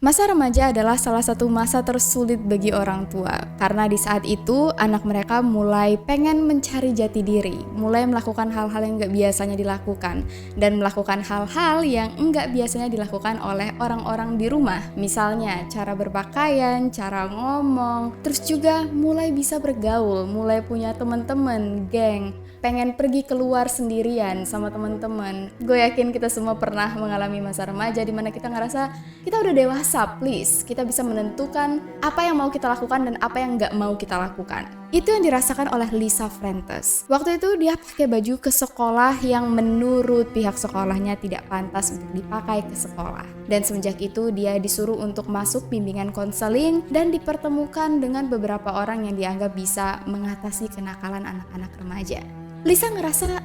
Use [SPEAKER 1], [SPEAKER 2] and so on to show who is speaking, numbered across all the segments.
[SPEAKER 1] Masa remaja adalah salah satu masa tersulit bagi orang tua, karena di saat itu anak mereka mulai pengen mencari jati diri, mulai melakukan hal-hal yang gak biasanya dilakukan, dan melakukan hal-hal yang enggak biasanya dilakukan oleh orang-orang di rumah. Misalnya cara berpakaian, cara ngomong, terus juga mulai bisa bergaul, mulai punya teman-teman, geng, pengen pergi keluar sendirian sama teman-teman. Gue yakin kita semua pernah mengalami masa remaja di mana kita ngerasa kita udah dewasa, please. Kita bisa menentukan apa yang mau kita lakukan dan apa yang nggak mau kita lakukan. Itu yang dirasakan oleh Lisa Frantes. Waktu itu dia pakai baju ke sekolah yang menurut pihak sekolahnya tidak pantas untuk dipakai ke sekolah. Dan semenjak itu dia disuruh untuk masuk bimbingan konseling dan dipertemukan dengan beberapa orang yang dianggap bisa mengatasi kenakalan anak-anak remaja. Lisa ngerasa,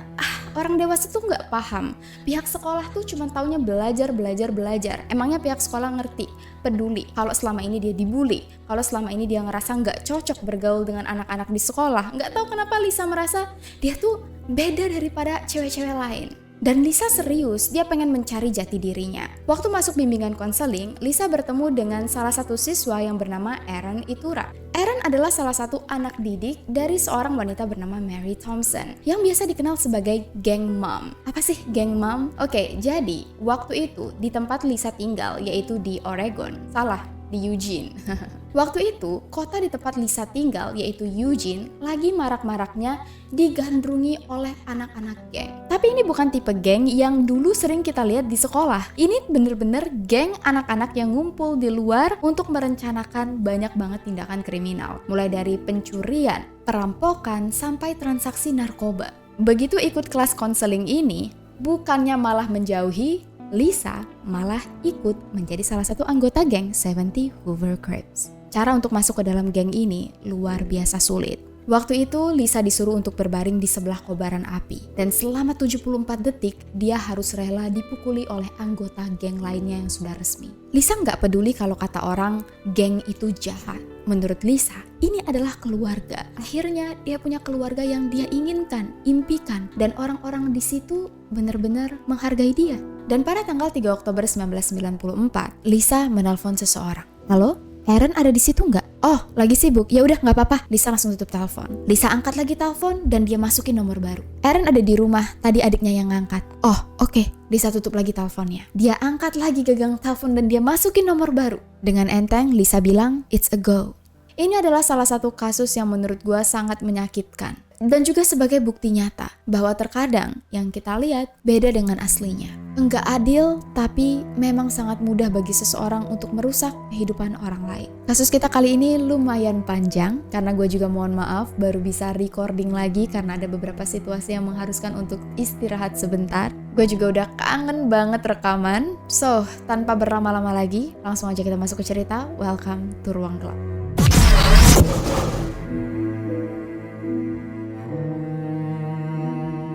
[SPEAKER 1] orang dewasa tuh nggak paham. Pihak sekolah tuh cuma taunya belajar. Emangnya pihak sekolah ngerti, peduli kalau selama ini dia dibully, kalau selama ini dia ngerasa nggak cocok bergaul dengan anak-anak di sekolah. Nggak tahu kenapa Lisa merasa dia tuh beda daripada cewek-cewek lain. Dan Lisa serius, dia pengen mencari jati dirinya. Waktu masuk bimbingan konseling, Lisa bertemu dengan salah satu siswa yang bernama Erin Itura. Erin adalah salah satu anak didik dari seorang wanita bernama Mary Thompson yang biasa dikenal sebagai gang mom. Apa sih gang mom? Oke, jadi waktu itu di tempat Lisa tinggal, yaitu di Oregon. Salah, di Eugene. Waktu itu, kota di tempat Lisa tinggal, yaitu Eugene, lagi marak-maraknya digandrungi oleh anak-anak geng. Tapi ini bukan tipe geng yang dulu sering kita lihat di sekolah. Ini bener-bener geng anak-anak yang ngumpul di luar untuk merencanakan banyak banget tindakan kriminal. Mulai dari pencurian, perampokan, sampai transaksi narkoba. Begitu ikut kelas konseling ini, bukannya malah menjauhi, Lisa malah ikut menjadi salah satu anggota geng 70 Hoover Crips. Cara untuk masuk ke dalam geng ini luar biasa sulit. Waktu itu Lisa disuruh untuk berbaring di sebelah kobaran api. Dan selama 74 detik dia harus rela dipukuli oleh anggota geng lainnya yang sudah resmi. Lisa nggak peduli kalau kata orang geng itu jahat. Menurut Lisa, ini adalah keluarga. Akhirnya dia punya keluarga yang dia inginkan, impikan. Dan orang-orang di situ benar-benar menghargai dia. Dan pada tanggal 3 Oktober 1994, Lisa menelpon seseorang. Halo? Erin ada di situ nggak? Oh, lagi sibuk. Ya udah nggak apa-apa. Lisa langsung tutup telepon. Lisa angkat lagi telepon dan dia masukin nomor baru. Erin ada di rumah. Tadi adiknya yang ngangkat. Oh, oke. Lisa tutup lagi teleponnya. Dia angkat lagi gagang telepon dan dia masukin nomor baru. Dengan enteng, Lisa bilang, "It's a go." Ini adalah salah satu kasus yang menurut gue sangat menyakitkan. Dan juga sebagai bukti nyata bahwa terkadang yang kita lihat beda dengan aslinya. Enggak adil, tapi memang sangat mudah bagi seseorang untuk merusak kehidupan orang lain. Kasus kita kali ini lumayan panjang, karena gue juga mohon maaf baru bisa recording lagi karena ada beberapa situasi yang mengharuskan untuk istirahat sebentar. Gue juga udah kangen banget rekaman. So, tanpa berlama-lama lagi, langsung aja kita masuk ke cerita. Welcome to Ruang Gelap.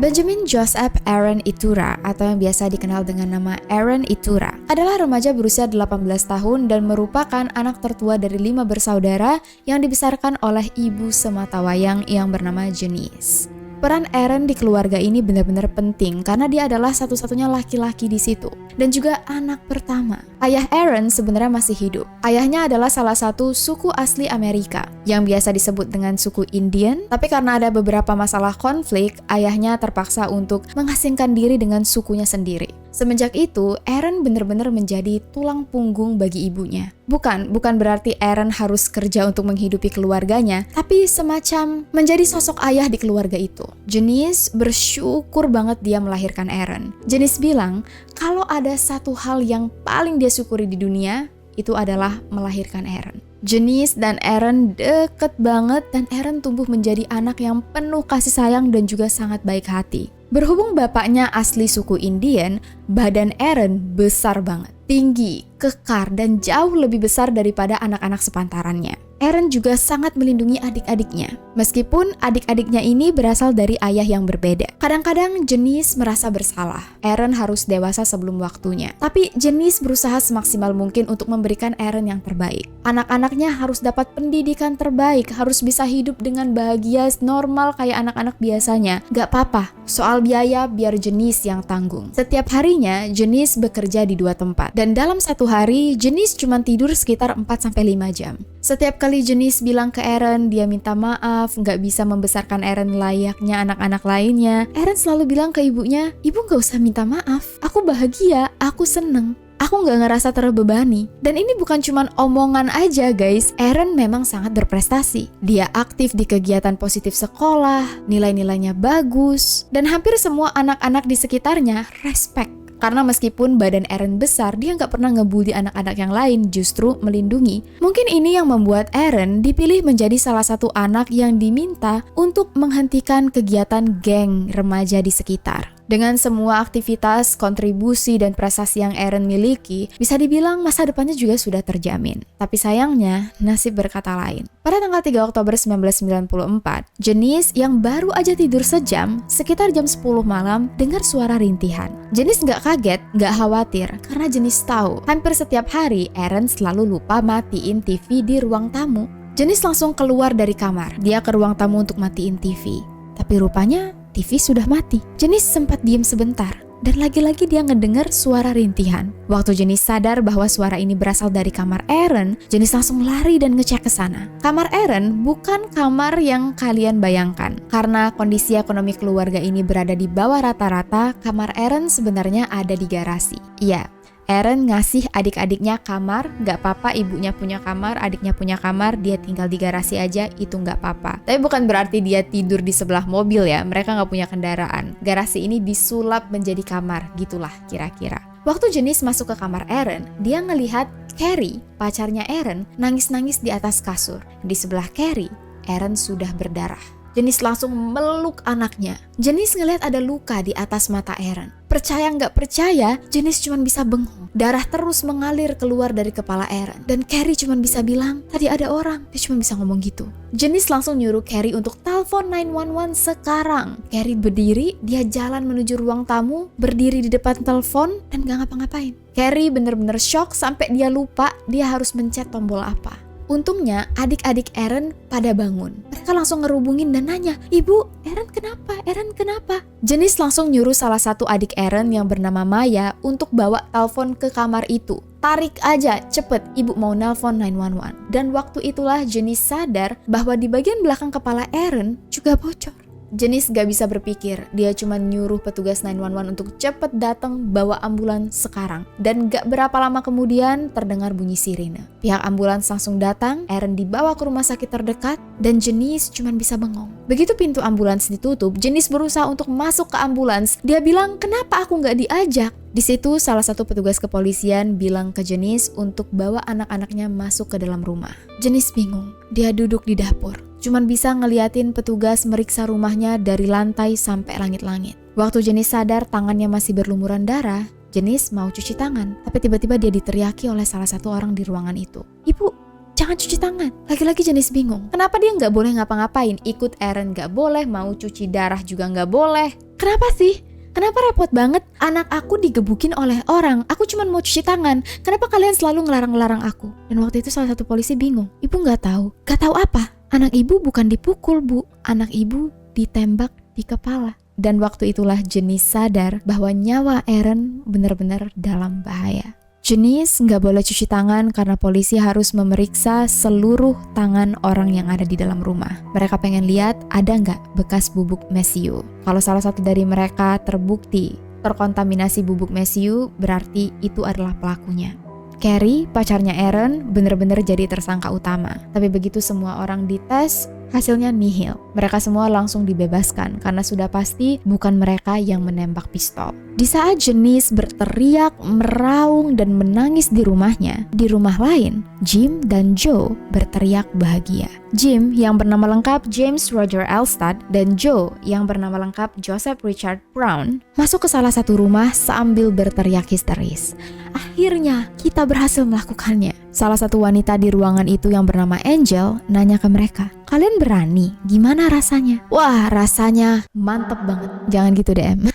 [SPEAKER 1] Benjamin Joseph Aaron Itura atau yang biasa dikenal dengan nama Erin Itura adalah remaja berusia 18 tahun dan merupakan anak tertua dari 5 bersaudara yang dibesarkan oleh ibu sematawayang yang bernama Janice. Peran Erin di keluarga ini benar-benar penting karena dia adalah satu-satunya laki-laki di situ dan juga anak pertama. Ayah Erin sebenarnya masih hidup. Ayahnya adalah salah satu suku asli Amerika yang biasa disebut dengan suku Indian, tapi karena ada beberapa masalah konflik, ayahnya terpaksa untuk mengasingkan diri dengan sukunya sendiri. Semenjak itu, Erin benar-benar menjadi tulang punggung bagi ibunya. Bukan berarti Erin harus kerja untuk menghidupi keluarganya, tapi semacam menjadi sosok ayah di keluarga itu. Janice bersyukur banget dia melahirkan Erin. Janice bilang, kalau ada satu hal yang paling dia syukuri di dunia, itu adalah melahirkan Erin. Janice dan Erin deket banget dan Erin tumbuh menjadi anak yang penuh kasih sayang dan juga sangat baik hati. Berhubung bapaknya asli suku Indian, badan Erin besar banget, tinggi, kekar, dan jauh lebih besar daripada anak-anak sepantarannya. Erin juga sangat melindungi adik-adiknya, meskipun adik-adiknya ini berasal dari ayah yang berbeda. Kadang-kadang Janice merasa bersalah, Erin harus dewasa sebelum waktunya. Tapi Janice berusaha semaksimal mungkin untuk memberikan Erin yang terbaik. Anak-anaknya harus dapat pendidikan terbaik, harus bisa hidup dengan bahagia normal kayak anak-anak biasanya. Gak apa-apa, soal biaya biar Janice yang tanggung. Setiap harinya, Janice bekerja di 2 tempat. Dan dalam satu hari, Janice cuma tidur sekitar 4-5 jam. Setiap kali Janice bilang ke Aaron, dia minta maaf, nggak bisa membesarkan Aaron layaknya anak-anak lainnya. Aaron selalu bilang ke ibunya, "Ibu nggak usah minta maaf, aku bahagia, aku seneng. Aku nggak ngerasa terbebani." Dan ini bukan cuma omongan aja guys, Aaron memang sangat berprestasi. Dia aktif di kegiatan positif sekolah, nilai-nilainya bagus, dan hampir semua anak-anak di sekitarnya respect. Karena meskipun badan Aaron besar, dia nggak pernah ngebully anak-anak yang lain, justru melindungi. Mungkin ini yang membuat Aaron dipilih menjadi salah satu anak yang diminta untuk menghentikan kegiatan geng remaja di sekitar. Dengan semua aktivitas, kontribusi, dan prestasi yang Aaron miliki, bisa dibilang masa depannya juga sudah terjamin. Tapi sayangnya, nasib berkata lain. Pada tanggal 3 Oktober 1994, Janice yang baru aja tidur sejam, sekitar jam 10 malam, dengar suara rintihan. Janice nggak kaget, nggak khawatir, karena Janice tahu, hampir setiap hari Aaron selalu lupa matiin TV di ruang tamu. Janice langsung keluar dari kamar, dia ke ruang tamu untuk matiin TV. Tapi rupanya, TV sudah mati. Janice sempat diam sebentar, dan lagi-lagi dia ngedengar suara rintihan. Waktu Janice sadar bahwa suara ini berasal dari kamar Aaron, Janice langsung lari dan ngecek ke sana. Kamar Aaron bukan kamar yang kalian bayangkan. Karena kondisi ekonomi keluarga ini berada di bawah rata-rata, kamar Aaron sebenarnya ada di garasi. Iya, Aaron ngasih adik-adiknya kamar, gak apa-apa ibunya punya kamar, adiknya punya kamar, dia tinggal di garasi aja, itu gak apa-apa. Tapi bukan berarti dia tidur di sebelah mobil ya, mereka gak punya kendaraan. Garasi ini disulap menjadi kamar, gitulah kira-kira. Waktu Janice masuk ke kamar Aaron, dia ngelihat Carrie, pacarnya Aaron, nangis-nangis di atas kasur. Di sebelah Carrie, Aaron sudah berdarah. Janice langsung meluk anaknya. Janice ngelihat ada luka di atas mata Aaron. Percaya nggak percaya, Janice cuma bisa bengong. Darah terus mengalir keluar dari kepala Aaron. Dan Carrie cuma bisa bilang, tadi ada orang. Dia cuma bisa ngomong gitu. Janice langsung nyuruh Carrie untuk telepon 911 sekarang. Carrie berdiri, dia jalan menuju ruang tamu, berdiri di depan telepon, dan gak ngapa-ngapain. Carrie bener-bener shock sampai dia lupa dia harus mencet tombol apa. Untungnya adik-adik Aaron pada bangun. Mereka langsung ngerubungin dan nanya, "Ibu, Aaron kenapa? Aaron kenapa?" Janice langsung nyuruh salah satu adik Aaron yang bernama Maya untuk bawa telepon ke kamar itu. "Tarik aja, cepet, ibu mau nelpon 911. Dan waktu itulah Janice sadar bahwa di bagian belakang kepala Aaron juga bocor. Janice gak bisa berpikir, dia cuma nyuruh petugas 911 untuk cepet datang bawa ambulans sekarang. Dan gak berapa lama kemudian terdengar bunyi sirine. Pihak ambulans langsung datang, Aaron dibawa ke rumah sakit terdekat, dan Janice cuma bisa bengong. Begitu pintu ambulans ditutup, Janice berusaha untuk masuk ke ambulans. Dia bilang, "Kenapa aku gak diajak?" Di situ salah satu petugas kepolisian bilang ke Janice untuk bawa anak-anaknya masuk ke dalam rumah. Janice bingung, dia duduk di dapur. Cuman bisa ngeliatin petugas meriksa rumahnya dari lantai sampai langit-langit. Waktu Janice sadar tangannya masih berlumuran darah, Janice mau cuci tangan. Tapi tiba-tiba dia diteriaki oleh salah satu orang di ruangan itu. "Ibu, jangan cuci tangan." Lagi-lagi Janice bingung. Kenapa dia nggak boleh ngapa-ngapain? Ikut Aaron nggak boleh, mau cuci darah juga nggak boleh. Kenapa sih? Kenapa repot banget? Anak aku digebukin oleh orang. Aku cuma mau cuci tangan. Kenapa kalian selalu ngelarang-larang aku? Dan waktu itu salah satu polisi bingung. "Ibu nggak tahu. Nggak tahu apa? Anak ibu bukan dipukul, Bu. Anak ibu ditembak di kepala." Dan waktu itulah Janice sadar bahwa nyawa Aaron benar-benar dalam bahaya. Janice nggak boleh cuci tangan karena polisi harus memeriksa seluruh tangan orang yang ada di dalam rumah. Mereka pengen lihat ada nggak bekas bubuk mesiu. Kalau salah satu dari mereka terbukti terkontaminasi bubuk mesiu, berarti itu adalah pelakunya. Carrie, pacarnya Aaron, benar-benar jadi tersangka utama. Tapi begitu semua orang dites, hasilnya nihil. Mereka semua langsung dibebaskan karena sudah pasti bukan mereka yang menembak pistol. Di saat Janice berteriak, meraung, dan menangis di rumahnya, di rumah lain, Jim dan Joe berteriak bahagia. Jim yang bernama lengkap James Roger Elstad dan Joe yang bernama lengkap Joseph Richard Brown masuk ke salah satu rumah sambil berteriak histeris. "Akhirnya kita berhasil melakukannya." Salah satu wanita di ruangan itu yang bernama Angel nanya ke mereka, "Kalian berani? Gimana rasanya?" "Wah, rasanya mantep banget." "Jangan gitu DM."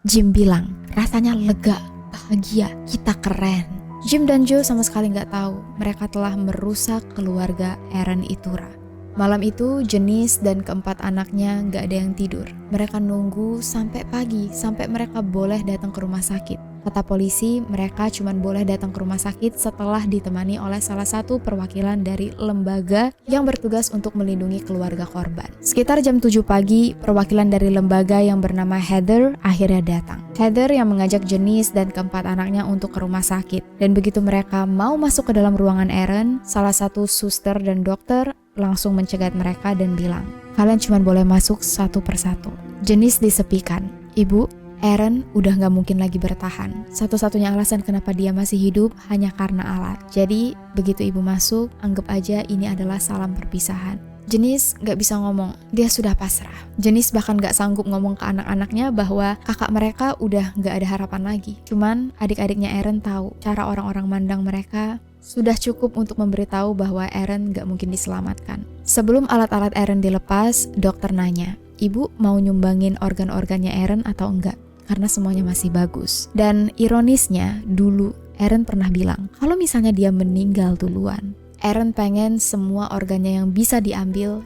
[SPEAKER 1] Jim bilang, "Rasanya lega, bahagia, kita keren." Jim dan Joe sama sekali nggak tahu mereka telah merusak keluarga Aaron Itura. Malam itu, Janice dan keempat anaknya gak ada yang tidur. Mereka nunggu sampai pagi, sampai mereka boleh datang ke rumah sakit. Kata polisi, mereka cuma boleh datang ke rumah sakit setelah ditemani oleh salah satu perwakilan dari lembaga yang bertugas untuk melindungi keluarga korban. Sekitar jam 7 pagi, perwakilan dari lembaga yang bernama Heather akhirnya datang. Heather yang mengajak Janice dan keempat anaknya untuk ke rumah sakit. Dan begitu mereka mau masuk ke dalam ruangan Aaron, salah satu suster dan dokter langsung mencegat mereka dan bilang, "Kalian cuma boleh masuk satu persatu." Janice disepikan. "Ibu, Aaron udah gak mungkin lagi bertahan. Satu-satunya alasan kenapa dia masih hidup hanya karena alat. Jadi, begitu ibu masuk, anggap aja ini adalah salam perpisahan." Janice gak bisa ngomong, dia sudah pasrah. Janice bahkan gak sanggup ngomong ke anak-anaknya bahwa kakak mereka udah gak ada harapan lagi. Cuman adik-adiknya Aaron tahu, cara orang-orang mandang mereka sudah cukup untuk memberitahu bahwa Aaron gak mungkin diselamatkan. Sebelum alat-alat Aaron dilepas, dokter nanya, "Ibu mau nyumbangin organ-organnya Aaron atau enggak? Karena semuanya masih bagus." Dan ironisnya, dulu Aaron pernah bilang kalau misalnya dia meninggal duluan, Aaron pengen semua organnya yang bisa diambil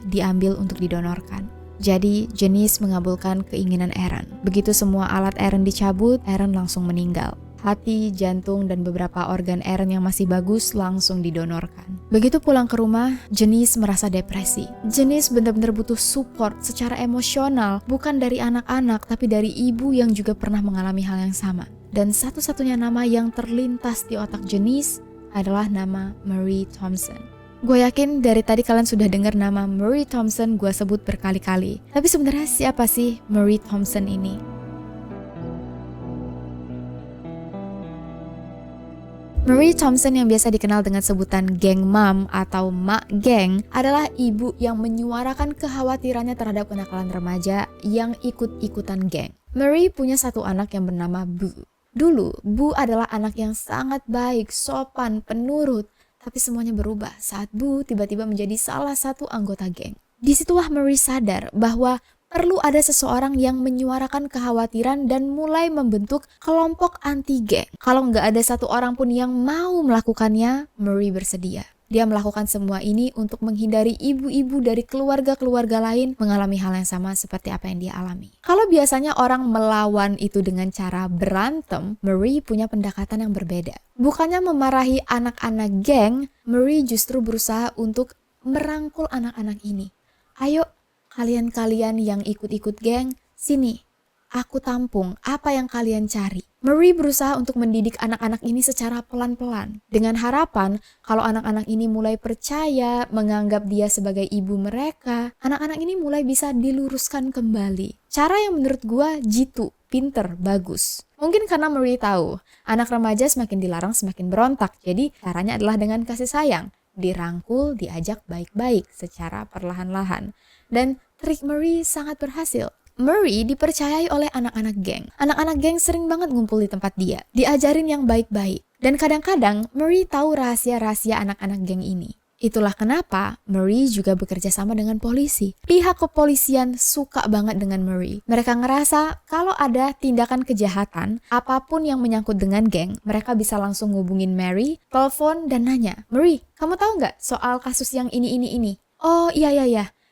[SPEAKER 1] untuk didonorkan. Jadi Janice mengabulkan keinginan Aaron. Begitu semua alat Aaron dicabut, Aaron langsung meninggal. Hati, jantung, dan beberapa organ Aaron yang masih bagus langsung didonorkan. Begitu pulang ke rumah, Janice merasa depresi. Janice benar-benar butuh support secara emosional, bukan dari anak-anak, tapi dari ibu yang juga pernah mengalami hal yang sama. Dan satu-satunya nama yang terlintas di otak Janice adalah nama Marie Thompson. Gue yakin dari tadi kalian sudah dengar nama Marie Thompson gue sebut berkali-kali. Tapi sebenarnya siapa sih Marie Thompson ini? Marie Thompson yang biasa dikenal dengan sebutan Gang Mom atau Mak Gang adalah ibu yang menyuarakan kekhawatirannya terhadap kenakalan remaja yang ikut-ikutan geng. Marie punya satu anak yang bernama Boo. Dulu, Boo adalah anak yang sangat baik, sopan, penurut, tapi semuanya berubah saat Boo tiba-tiba menjadi salah satu anggota geng. Disitulah Marie sadar bahwa perlu ada seseorang yang menyuarakan kekhawatiran dan mulai membentuk kelompok anti-geng. Kalau nggak ada satu orang pun yang mau melakukannya, Marie bersedia. Dia melakukan semua ini untuk menghindari ibu-ibu dari keluarga-keluarga lain mengalami hal yang sama seperti apa yang dia alami. Kalau biasanya orang melawan itu dengan cara berantem, Marie punya pendekatan yang berbeda. Bukannya memarahi anak-anak geng, Marie justru berusaha untuk merangkul anak-anak ini. "Ayo, kalian-kalian yang ikut-ikut geng, sini, aku tampung apa yang kalian cari." Marie berusaha untuk mendidik anak-anak ini secara pelan-pelan. Dengan harapan, kalau anak-anak ini mulai percaya, menganggap dia sebagai ibu mereka, anak-anak ini mulai bisa diluruskan kembali. Cara yang menurut gua jitu, pinter, bagus. Mungkin karena Marie tahu, anak remaja semakin dilarang semakin berontak. Jadi caranya adalah dengan kasih sayang. Dirangkul, diajak baik-baik secara perlahan-lahan. Dan trik Marie sangat berhasil. Marie dipercayai oleh anak-anak geng. Anak-anak geng sering banget ngumpul di tempat dia. Diajarin yang baik-baik. Dan kadang-kadang Marie tahu rahasia-rahasia anak-anak geng ini. Itulah kenapa Marie juga bekerja sama dengan polisi. Pihak kepolisian suka banget dengan Marie. Mereka ngerasa kalau ada tindakan kejahatan, apapun yang menyangkut dengan geng, mereka bisa langsung ngubungin Marie, telepon dan nanya, "Marie, kamu tahu nggak soal kasus yang ini?" "Oh iya,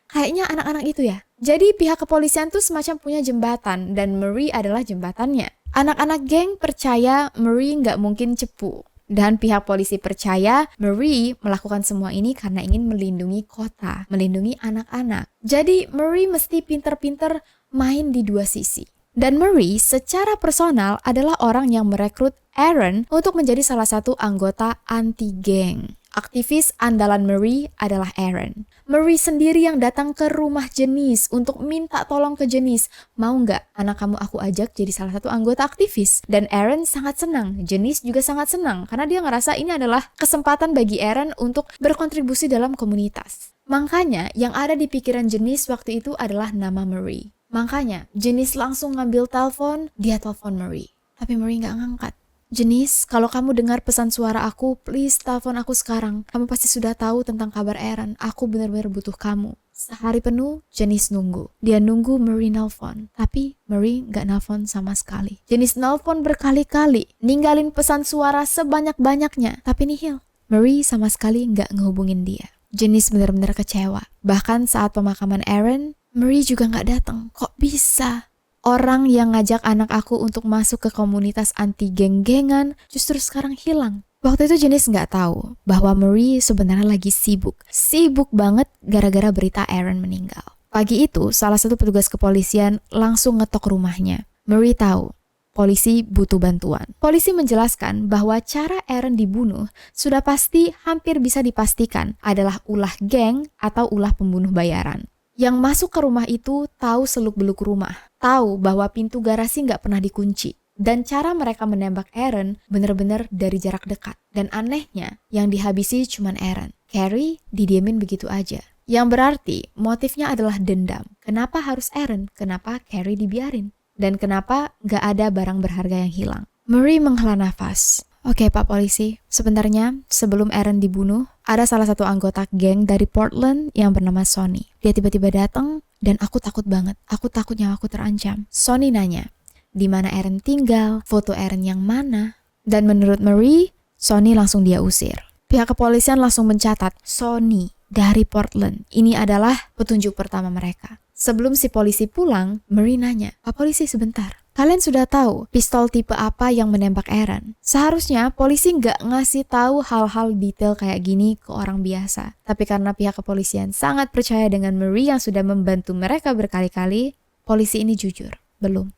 [SPEAKER 1] kayaknya anak-anak itu ya." Jadi pihak kepolisian tuh semacam punya jembatan dan Marie adalah jembatannya. Anak-anak geng percaya Marie nggak mungkin cepu. Dan pihak polisi percaya Marie melakukan semua ini karena ingin melindungi kota, melindungi anak-anak. Jadi Marie mesti pinter-pinter main di dua sisi. Dan Marie secara personal adalah orang yang merekrut Aaron untuk menjadi salah satu anggota anti-geng. Aktivis andalan Marie adalah Aaron. Marie sendiri yang datang ke rumah Janice untuk minta tolong ke Janice. "Mau nggak anak kamu aku ajak jadi salah satu anggota aktivis?" Dan Aaron sangat senang. Janice juga sangat senang karena dia ngerasa ini adalah kesempatan bagi Aaron untuk berkontribusi dalam komunitas. Makanya yang ada di pikiran Janice waktu itu adalah nama Marie. Makanya Janice langsung ngambil telepon, dia telepon Marie. Tapi Marie nggak ngangkat. "Janice, kalau kamu dengar pesan suara aku, please telepon aku sekarang. Kamu pasti sudah tahu tentang kabar Aaron. Aku benar-benar butuh kamu." Sehari penuh, Janice nunggu. Dia nunggu Marie nelpon. Tapi Marie nggak nelpon sama sekali. Janice nelpon berkali-kali, ninggalin pesan suara sebanyak-banyaknya. Tapi nihil. Marie sama sekali nggak ngehubungin dia. Janice benar-benar kecewa. Bahkan saat pemakaman Aaron, Marie juga nggak datang. Kok bisa? Orang yang ngajak anak aku untuk masuk ke komunitas anti geng-gengan justru sekarang hilang. Waktu itu Janice nggak tahu bahwa Marie sebenarnya lagi sibuk. Sibuk banget gara-gara berita Aaron meninggal. Pagi itu, salah satu petugas kepolisian langsung ngetok rumahnya. Marie tahu polisi butuh bantuan. Polisi menjelaskan bahwa cara Aaron dibunuh sudah pasti hampir bisa dipastikan adalah ulah geng atau ulah pembunuh bayaran. Yang masuk ke rumah itu tahu seluk-beluk rumah, tahu bahwa pintu garasi nggak pernah dikunci. Dan cara mereka menembak Aaron benar-benar dari jarak dekat. Dan anehnya, yang dihabisi cuman Aaron. Carrie didiemin begitu aja. Yang berarti motifnya adalah dendam. Kenapa harus Aaron? Kenapa Carrie dibiarin? Dan kenapa nggak ada barang berharga yang hilang? Marie menghela nafas. Oke Pak Polisi, sebenarnya sebelum Aaron dibunuh, ada salah satu anggota geng dari Portland yang bernama Sonny. Dia tiba-tiba datang dan aku takut banget. Aku takut nyawaku terancam. Sonny nanya, di mana Aaron tinggal, foto Aaron yang mana. Dan menurut Marie, Sonny langsung dia usir. Pihak kepolisian langsung mencatat, Sonny dari Portland. Ini adalah petunjuk pertama mereka. Sebelum si polisi pulang, Marie nanya, Pak Polisi sebentar. Kalian sudah tahu pistol tipe apa yang menembak Aaron? Seharusnya polisi nggak ngasih tahu hal-hal detail kayak gini ke orang biasa. Tapi karena pihak kepolisian sangat percaya dengan Marie yang sudah membantu mereka berkali-kali, polisi ini jujur. Belum.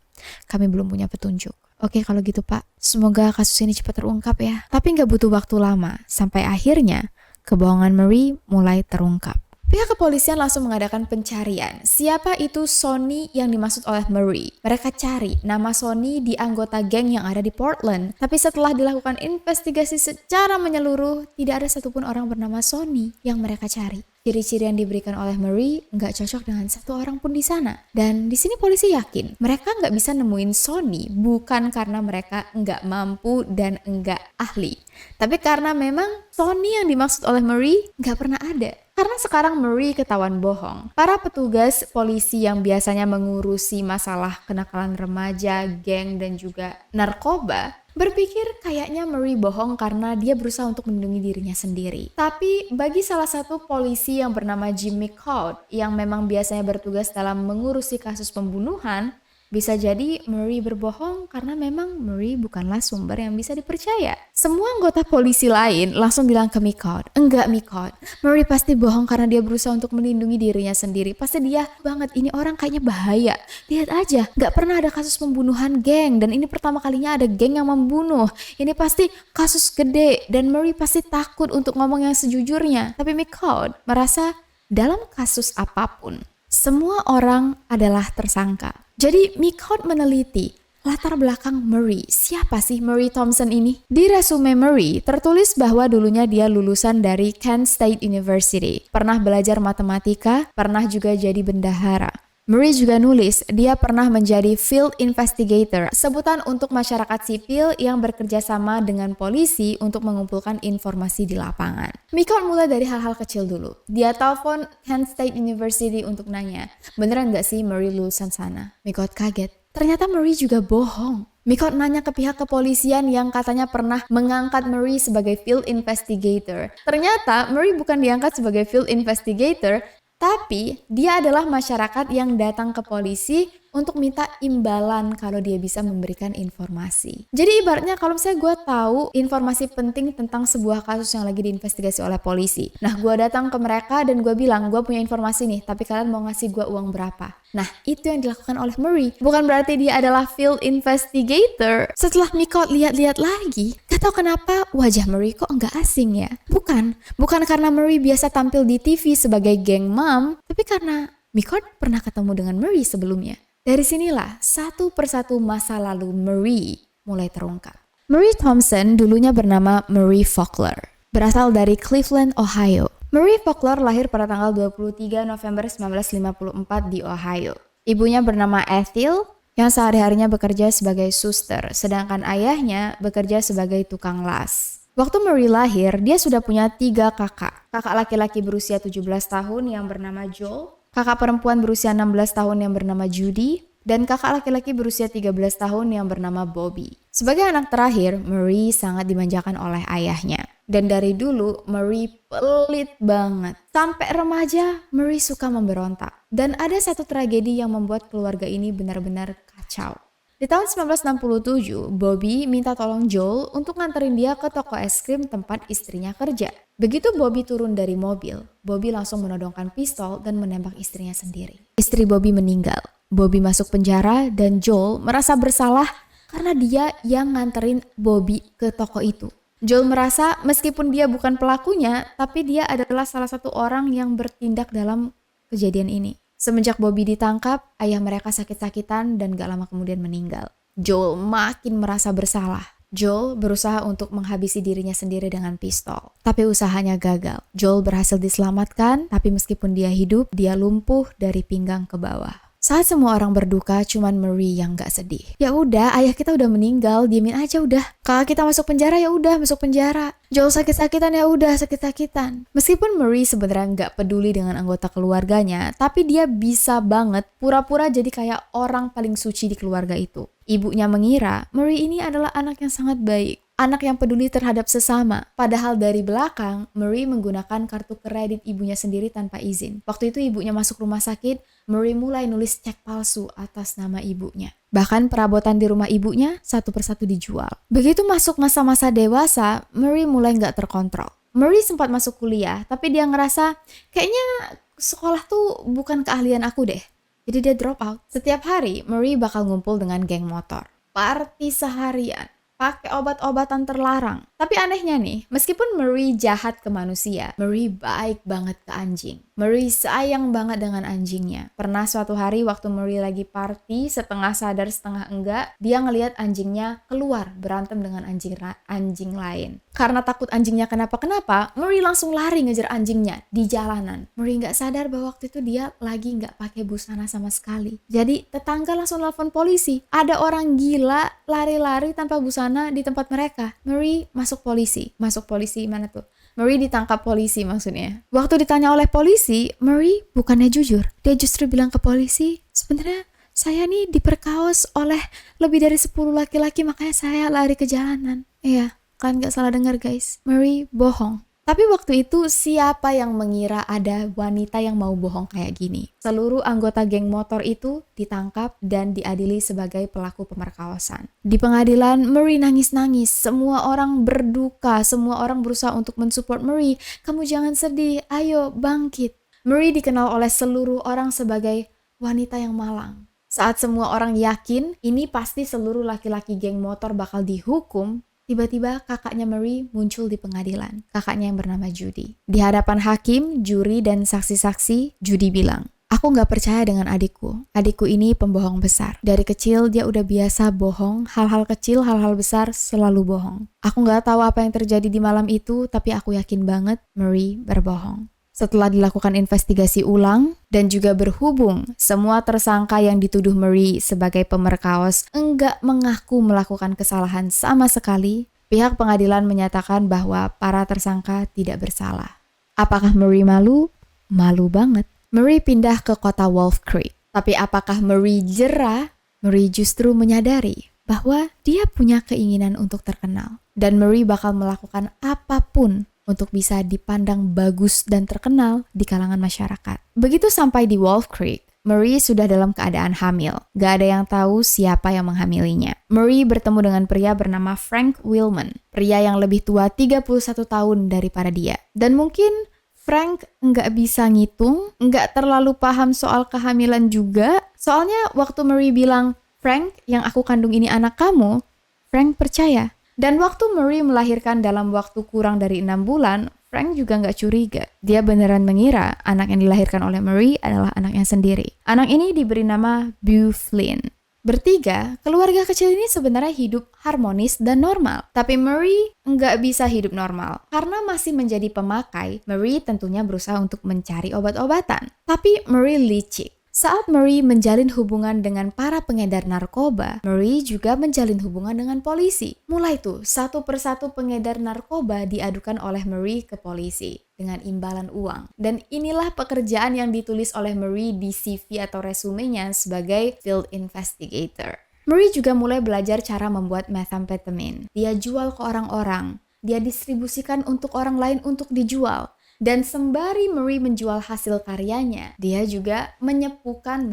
[SPEAKER 1] Kami belum punya petunjuk. Oke kalau gitu Pak, semoga kasus ini cepat terungkap ya. Tapi nggak butuh waktu lama, sampai akhirnya kebohongan Marie mulai terungkap. Pihak kepolisian langsung mengadakan pencarian. Siapa itu Sonny yang dimaksud oleh Marie? Mereka cari nama Sonny di anggota geng yang ada di Portland. Tapi setelah dilakukan investigasi secara menyeluruh, tidak ada satupun orang bernama Sonny yang mereka cari. Ciri-ciri yang diberikan oleh Marie nggak cocok dengan satu orang pun di sana. Dan di sini polisi yakin mereka nggak bisa nemuin Sonny bukan karena mereka nggak mampu dan nggak ahli. Tapi karena memang Sonny yang dimaksud oleh Marie nggak pernah ada. Karena sekarang Marie ketahuan bohong. Para petugas polisi yang biasanya mengurusi masalah kenakalan remaja, geng, dan juga narkoba berpikir kayaknya Marie bohong karena dia berusaha untuk melindungi dirinya sendiri. Tapi bagi salah satu polisi yang bernama Jimmy Codd yang memang biasanya bertugas dalam mengurusi kasus pembunuhan, bisa jadi Marie berbohong karena memang Marie bukanlah sumber yang bisa dipercaya. Semua anggota polisi lain langsung bilang ke Michaud, enggak Michaud, Marie pasti bohong karena dia berusaha untuk melindungi dirinya sendiri. Pasti dia banget, ini orang kayaknya bahaya. Lihat aja, gak pernah ada kasus pembunuhan geng dan ini pertama kalinya ada geng yang membunuh. Ini pasti kasus gede dan Marie pasti takut untuk ngomong yang sejujurnya. Tapi Michaud merasa dalam kasus apapun, semua orang adalah tersangka. Jadi Michaud meneliti latar belakang Marie. Siapa sih Marie Thompson ini? Di resume Marie tertulis bahwa dulunya dia lulusan dari Kent State University. Pernah belajar matematika, pernah juga jadi bendahara. Marie juga nulis dia pernah menjadi field investigator, sebutan untuk masyarakat sipil yang bekerja sama dengan polisi untuk mengumpulkan informasi di lapangan. Michaud mulai dari hal-hal kecil dulu. Dia telepon Kent State University untuk nanya, beneran gak sih Marie lulusan sana? Michaud kaget. Ternyata Marie juga bohong. Michaud nanya ke pihak kepolisian yang katanya pernah mengangkat Marie sebagai field investigator. Ternyata Marie bukan diangkat sebagai field investigator, tapi dia adalah masyarakat yang datang ke polisi untuk minta imbalan kalau dia bisa memberikan informasi. Jadi ibaratnya kalau misalnya gue tahu informasi penting tentang sebuah kasus yang lagi diinvestigasi oleh polisi. Nah gue datang ke mereka dan gue bilang gue punya informasi nih, tapi kalian mau ngasih gue uang berapa? Nah itu yang dilakukan oleh Marie. Bukan berarti dia adalah field investigator. Setelah Michaud lihat-lihat lagi, gak tau kenapa wajah Marie kok nggak asing ya. Bukan karena Marie biasa tampil di TV sebagai geng mom, tapi karena Michaud pernah ketemu dengan Marie sebelumnya. Dari sinilah satu persatu masa lalu Marie mulai terungkap. Marie Thompson dulunya bernama Marie Faulkner, berasal dari Cleveland, Ohio. Marie Faulkner lahir pada tanggal 23 November 1954 di Ohio. Ibunya bernama Ethel yang sehari-harinya bekerja sebagai suster, sedangkan ayahnya bekerja sebagai tukang las. Waktu Marie lahir, dia sudah punya 3 kakak. Kakak laki-laki berusia 17 tahun yang bernama Joel, kakak perempuan berusia 16 tahun yang bernama Judy, dan kakak laki-laki berusia 13 tahun yang bernama Bobby. Sebagai anak terakhir, Marie sangat dimanjakan oleh ayahnya. Dan dari dulu Marie pelit banget. Sampai remaja Marie suka memberontak. Dan ada satu tragedi yang membuat keluarga ini benar-benar kacau. Di tahun 1967, Bobby minta tolong Joel untuk nganterin dia ke toko es krim tempat istrinya kerja. Begitu Bobby turun dari mobil, Bobby langsung menodongkan pistol dan menembak istrinya sendiri. Istri Bobby meninggal. Bobby masuk penjara dan Joel merasa bersalah karena dia yang nganterin Bobby ke toko itu. Joel merasa meskipun dia bukan pelakunya, tapi dia adalah salah satu orang yang bertindak dalam kejadian ini. Semenjak Bobby ditangkap, ayah mereka sakit-sakitan dan gak lama kemudian meninggal. Joel makin merasa bersalah. Joel berusaha untuk menghabisi dirinya sendiri dengan pistol. Tapi usahanya gagal. Joel berhasil diselamatkan, tapi meskipun dia hidup, dia lumpuh dari pinggang ke bawah. Saat semua orang berduka, cuman Marie yang gak sedih. Ya udah, ayah kita udah meninggal, diemin aja udah. Kalau kita masuk penjara ya udah masuk penjara. Joel sakit-sakitan ya udah sakit-sakitan. Meskipun Marie sebenarnya gak peduli dengan anggota keluarganya, tapi dia bisa banget pura-pura jadi kayak orang paling suci di keluarga itu. Ibunya mengira Marie ini adalah anak yang sangat baik. Anak yang peduli terhadap sesama. Padahal dari belakang, Marie menggunakan kartu kredit ibunya sendiri tanpa izin. Waktu itu ibunya masuk rumah sakit, Marie mulai nulis cek palsu atas nama ibunya. Bahkan perabotan di rumah ibunya satu persatu dijual. Begitu masuk masa-masa dewasa, Marie mulai nggak terkontrol. Marie sempat masuk kuliah, tapi dia ngerasa kayaknya sekolah tuh bukan keahlian aku deh. Jadi dia drop out. Setiap hari, Marie bakal ngumpul dengan geng motor. Party seharian. Pakai obat-obatan terlarang. Tapi anehnya nih, meskipun Marie jahat ke manusia, Marie baik banget ke anjing. Marie sayang banget dengan anjingnya. Pernah suatu hari waktu Marie lagi party, setengah sadar setengah enggak, dia ngelihat anjingnya keluar berantem dengan anjing lain. Karena takut anjingnya kenapa-kenapa, Marie langsung lari ngejar anjingnya di jalanan. Marie nggak sadar bahwa waktu itu dia lagi nggak pakai busana sama sekali. Jadi tetangga langsung telepon polisi. Ada orang gila lari-lari tanpa busana di tempat mereka. Marie masuk polisi. Masuk polisi mana tuh? Marie ditangkap polisi maksudnya. Waktu ditanya oleh polisi, Marie bukannya jujur. Dia justru bilang ke polisi, sebenarnya saya nih diperkaos oleh lebih dari 10 laki-laki makanya saya lari ke jalanan. Iya, kalian gak salah dengar guys. Marie bohong. Tapi waktu itu siapa yang mengira ada wanita yang mau bohong kayak gini? Seluruh anggota geng motor itu ditangkap dan diadili sebagai pelaku pemerkosaan. Di pengadilan, Marie nangis-nangis. Semua orang berduka, semua orang berusaha untuk mensupport Marie. Kamu jangan sedih, ayo bangkit. Marie dikenal oleh seluruh orang sebagai wanita yang malang. Saat semua orang yakin ini pasti seluruh laki-laki geng motor bakal dihukum, tiba-tiba kakaknya Marie muncul di pengadilan. Kakaknya yang bernama Judy. Di hadapan hakim, juri, dan saksi-saksi, Judy bilang, aku gak percaya dengan adikku. Adikku ini pembohong besar. Dari kecil dia udah biasa bohong. Hal-hal kecil, hal-hal besar selalu bohong. Aku gak tahu apa yang terjadi di malam itu, tapi aku yakin banget Marie berbohong. Setelah dilakukan investigasi ulang dan juga berhubung semua tersangka yang dituduh Marie sebagai pemerkaos enggak mengaku melakukan kesalahan sama sekali, pihak pengadilan menyatakan bahwa para tersangka tidak bersalah. Apakah Marie malu? Malu banget. Marie pindah ke kota Wolf Creek. Tapi apakah Marie jera? Marie justru menyadari bahwa dia punya keinginan untuk terkenal. Dan Marie bakal melakukan apapun untuk bisa dipandang bagus dan terkenal di kalangan masyarakat. Begitu sampai di Wolf Creek, Marie sudah dalam keadaan hamil. Gak ada yang tahu siapa yang menghamilinya. Marie bertemu dengan pria bernama Frank Willman. Pria yang lebih tua 31 tahun daripada dia. Dan mungkin Frank nggak bisa ngitung, nggak terlalu paham soal kehamilan juga. Soalnya waktu Marie bilang, Frank, yang aku kandung ini anak kamu, Frank percaya. Dan waktu Marie melahirkan dalam waktu kurang dari 6 bulan, Frank juga nggak curiga. Dia beneran mengira anak yang dilahirkan oleh Marie adalah anaknya sendiri. Anak ini diberi nama Beau Flynn. Bertiga, keluarga kecil ini sebenarnya hidup harmonis dan normal. Tapi Marie nggak bisa hidup normal. Karena masih menjadi pemakai, Marie tentunya berusaha untuk mencari obat-obatan. Tapi Marie licik. Saat Marie menjalin hubungan dengan para pengedar narkoba, Marie juga menjalin hubungan dengan polisi. Mulai tuh, satu persatu pengedar narkoba diadukan oleh Marie ke polisi dengan imbalan uang. Dan inilah pekerjaan yang ditulis oleh Marie di CV atau resumenya sebagai field investigator. Marie juga mulai belajar cara membuat methamphetamine. Dia jual ke orang-orang. dia distribusikan untuk orang lain untuk dijual. Dan sembari Marie menjual hasil karyanya, dia juga menyepukan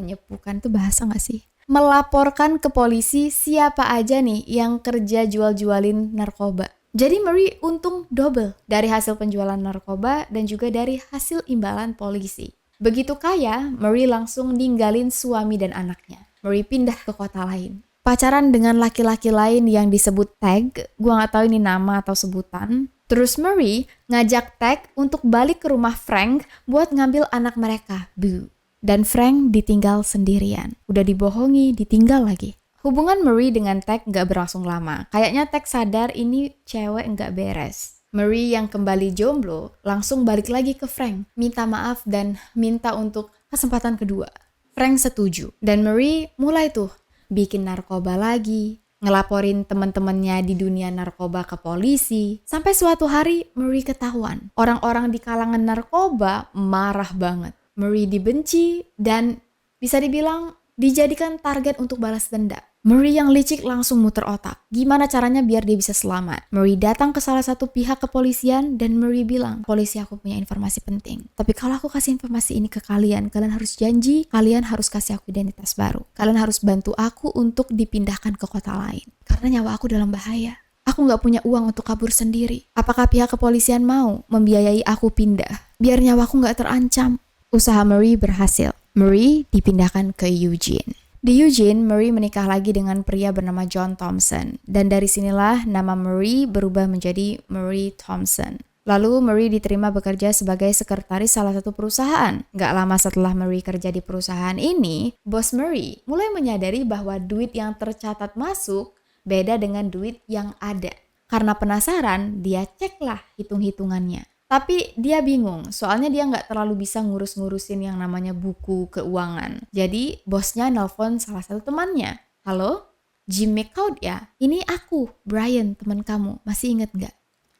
[SPEAKER 1] tuh bahasa gak sih? Melaporkan ke polisi siapa aja nih yang kerja jual-jualin narkoba. Jadi Marie untung double dari hasil penjualan narkoba dan juga dari hasil imbalan polisi. Begitu kaya, Marie langsung ninggalin suami dan anaknya. Marie pindah ke kota lain. Pacaran dengan laki-laki lain yang disebut Tag, gua gak tahu ini nama atau sebutan. Terus Marie ngajak Tag untuk balik ke rumah Frank buat ngambil anak mereka, Boo. Dan Frank ditinggal sendirian. Udah dibohongi, ditinggal lagi. Hubungan Marie dengan Tag gak berlangsung lama. Kayaknya Tag sadar ini cewek gak beres. Marie yang kembali jomblo langsung balik lagi ke Frank. Minta maaf dan minta untuk kesempatan kedua. Frank setuju. Dan Marie mulai tuh bikin narkoba lagi. Ngelaporin teman-temannya di dunia narkoba ke polisi. Sampai suatu hari Marie ketahuan. Orang-orang di kalangan narkoba marah banget. Marie dibenci dan bisa dibilang dijadikan target untuk balas dendam. Marie yang licik langsung muter otak. Gimana caranya biar dia bisa selamat? Marie datang ke salah satu pihak kepolisian dan Marie bilang, polisi aku punya informasi penting. Tapi kalau aku kasih informasi ini ke kalian harus janji, kalian harus kasih aku identitas baru. Kalian harus bantu aku untuk dipindahkan ke kota lain. Karena nyawa aku dalam bahaya. Aku gak punya uang untuk kabur sendiri. Apakah pihak kepolisian mau membiayai aku pindah? Biar nyawaku gak terancam. Usaha Marie berhasil. Marie dipindahkan ke Eugene. Di Eugene, Marie menikah lagi dengan pria bernama John Thompson. Dan dari sinilah nama Marie berubah menjadi Marie Thompson. Lalu Marie diterima bekerja sebagai sekretaris salah satu perusahaan. Gak lama setelah Marie kerja di perusahaan ini, bos Marie mulai menyadari bahwa duit yang tercatat masuk beda dengan duit yang ada. Karena penasaran, dia ceklah hitung-hitungannya. Tapi dia bingung, soalnya dia nggak terlalu bisa ngurus-ngurusin yang namanya buku keuangan. Jadi bosnya nelpon salah satu temannya. Halo, Jim McCoud ya? Ini aku, Brian, teman kamu. Masih inget nggak?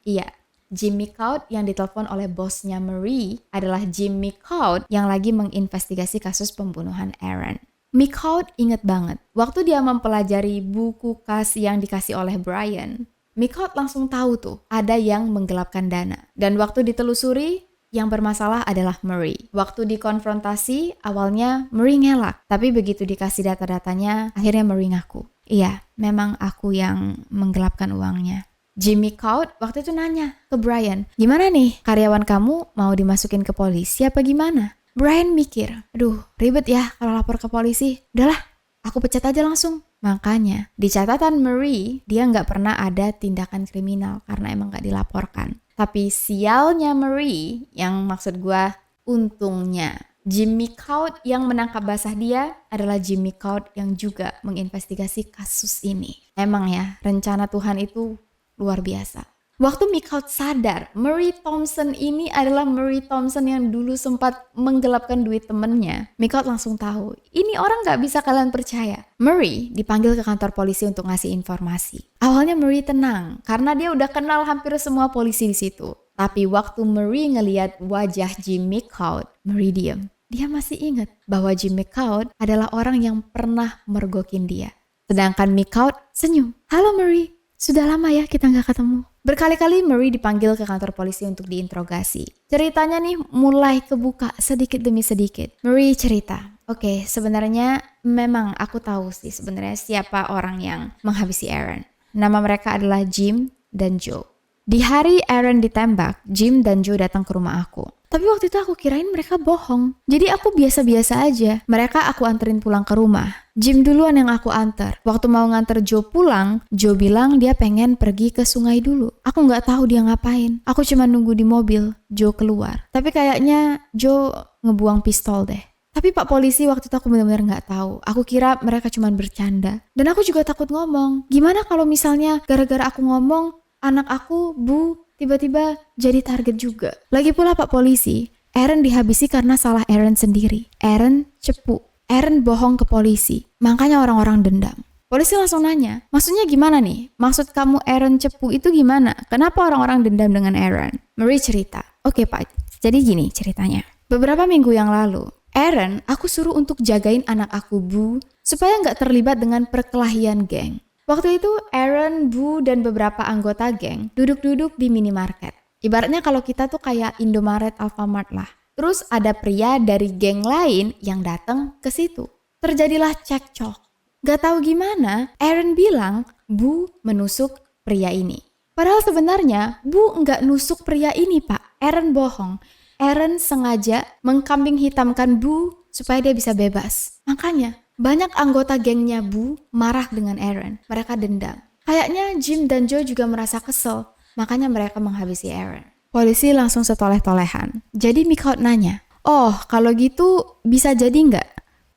[SPEAKER 1] Iya, Jim McCoud yang ditelepon oleh bosnya Marie adalah Jim McCoud yang lagi menginvestigasi kasus pembunuhan Aaron. McCoud inget banget, waktu dia mempelajari buku kas yang dikasih oleh Brian, McCoud langsung tahu tuh ada yang menggelapkan dana. Dan waktu ditelusuri, yang bermasalah adalah Marie. Waktu dikonfrontasi, awalnya Marie ngelak. Tapi begitu dikasih data-datanya, akhirnya Marie ngaku. Iya, memang aku yang menggelapkan uangnya. Jim McCoud waktu itu nanya ke Brian, gimana nih karyawan kamu mau dimasukin ke polisi apa gimana? Brian mikir, aduh ribet ya kalau lapor ke polisi. Udahlah, aku pecat aja langsung. Makanya di catatan Marie dia nggak pernah ada tindakan kriminal karena emang nggak dilaporkan. Tapi sialnya Marie, yang maksud gue untungnya Jim McCoud yang menangkap basah dia adalah Jim McCoud yang juga menginvestigasi kasus ini. Emang ya rencana Tuhan itu luar biasa. Waktu McCoud sadar, Marie Thompson ini adalah Marie Thompson yang dulu sempat menggelapkan duit temennya. McCoud langsung tahu, ini orang gak bisa kalian percaya. Marie dipanggil ke kantor polisi untuk ngasih informasi. Awalnya Marie tenang, karena dia udah kenal hampir semua polisi di situ. Tapi waktu Marie ngeliat wajah Jim McCoud, Marie diam. Dia masih ingat bahwa Jim McCoud adalah orang yang pernah mergokin dia. Sedangkan McCoud senyum. Halo Marie, sudah lama ya kita gak ketemu. Berkali-kali Marie dipanggil ke kantor polisi untuk diinterogasi. Ceritanya nih mulai kebuka sedikit demi sedikit. Marie cerita, oke, sebenarnya memang aku tahu sih sebenarnya siapa orang yang menghabisi Aaron. Nama mereka adalah Jim dan Joe. Di hari Aaron ditembak, Jim dan Joe datang ke rumah aku. Tapi waktu itu aku kirain mereka bohong. Jadi aku biasa-biasa aja. Mereka aku anterin pulang ke rumah. Jim duluan yang aku anter. Waktu mau nganter Joe pulang, Joe bilang dia pengen pergi ke sungai dulu. Aku gak tahu dia ngapain. Aku cuma nunggu di mobil, Joe keluar. Tapi kayaknya Joe ngebuang pistol deh. Tapi Pak Polisi waktu itu aku benar-benar gak tahu. Aku kira mereka cuma bercanda. Dan aku juga takut ngomong. Gimana kalau misalnya gara-gara aku ngomong, anak aku, Bu, tiba-tiba jadi target juga. Lagi pula Pak Polisi, Aaron dihabisi karena salah Aaron sendiri. Aaron cepu. Aaron bohong ke polisi. Makanya orang-orang dendam. Polisi langsung nanya, maksudnya gimana nih? Maksud kamu Aaron cepu itu gimana? Kenapa orang-orang dendam dengan Aaron? Marie cerita, oke Pak, jadi gini ceritanya. Beberapa minggu yang lalu, Aaron aku suruh untuk jagain anak aku Bu, supaya gak terlibat dengan perkelahian geng. Waktu itu Aaron, Boo, dan beberapa anggota geng duduk-duduk di minimarket. Ibaratnya kalau kita tuh kayak Indomaret, Alfamart lah. Terus ada pria dari geng lain yang datang ke situ. Terjadilah cekcok. Gak tahu gimana, Aaron bilang Boo menusuk pria ini. Padahal sebenarnya Boo nggak nusuk pria ini, Pak. Aaron bohong. Aaron sengaja mengkambing hitamkan Boo supaya dia bisa bebas. Makanya banyak anggota gengnya Boo marah dengan Aaron. Mereka dendam. Kayaknya Jim dan Joe juga merasa kesel. Makanya mereka menghabisi Aaron. Polisi langsung setoleh-tolehan. Jadi Mickout nanya, "Oh, kalau gitu bisa jadi nggak?